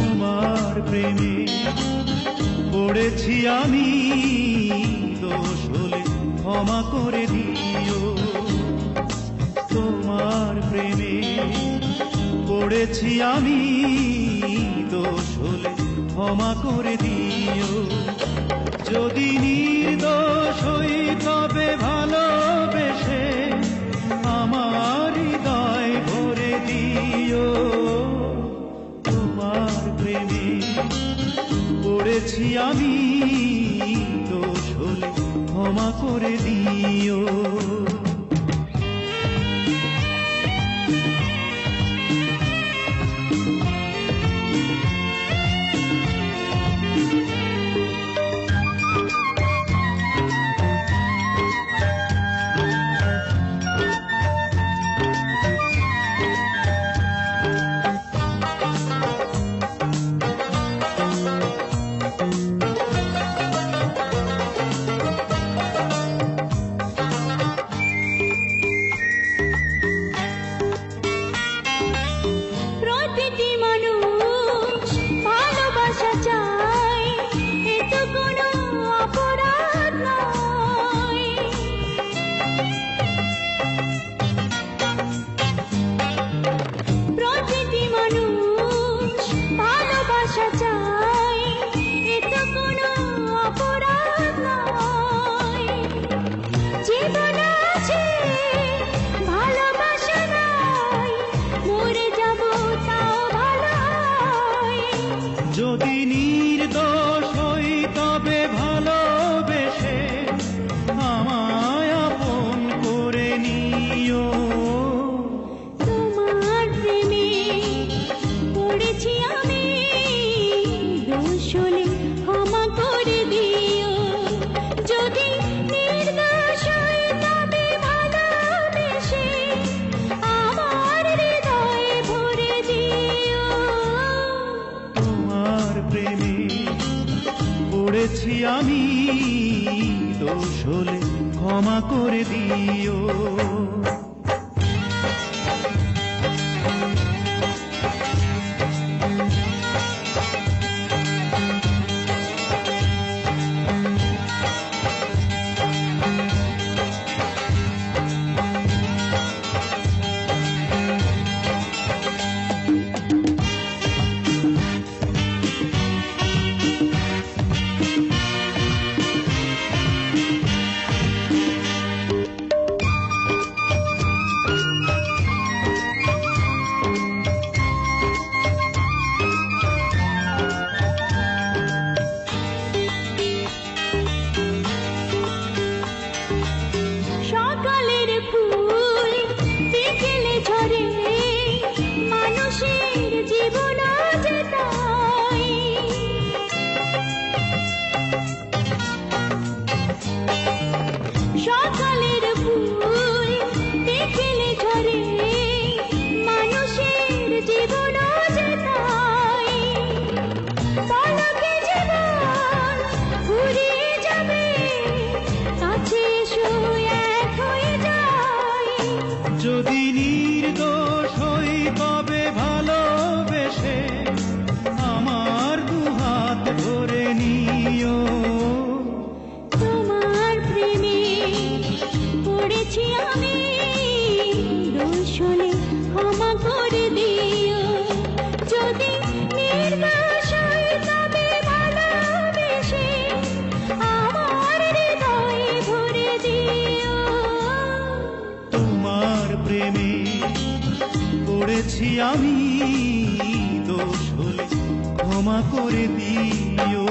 তোমার প্রেমে পড়েছি আমি, দোষ হলে ক্ষমা করে দিও। তোমার প্রেমে পড়েছি আমি, দোষ হলে ক্ষমা করে দিও। যদি নির্দোষ হই তবে ভালোবেসে আমার হৃদয় ভরে দিও। তোমার প্রেমে পড়েছি আমি, দোষ হলে ক্ষমা করে দিও। যদি নির্দোষ হই তবে ভালোবেসে আমায় আপন করে নিও। তোমার প্রেমে পড়েছি আমি, দোষ হলে ক্ষমা করে দিও। যদি নির্দোষ হই তবে ভালোবেসে আমার হৃদয় ভরে দিও। তোমার প্রেমে পড়েছি আমি, দোষ হলে ক্ষমা করে দিও। সকালের ফুল বিকেলে ঝরে, মানুষের জীবন যে তাই। সকালের ফুল বিকেলে ঝরে, মানুষের জীবন যে তাই। পলকে জীবন ফুরিয়ে যাবে, কাছে এসো এক হয়ে যাই। যদি নির্দোষ হই তবে ভালোবেসে আমার দুহাত ধরে নিও। তোমার প্রেমে পড়েছি আমি, দোষ হলে ক্ষমা করে দিও। যদি নির্দোষ হই তবে ভালোবেসে আমার হৃদয় ভরে দিও। তোমার প্রেমে পড়েছি আমি, দোষ হলে ক্ষমা করে দিও।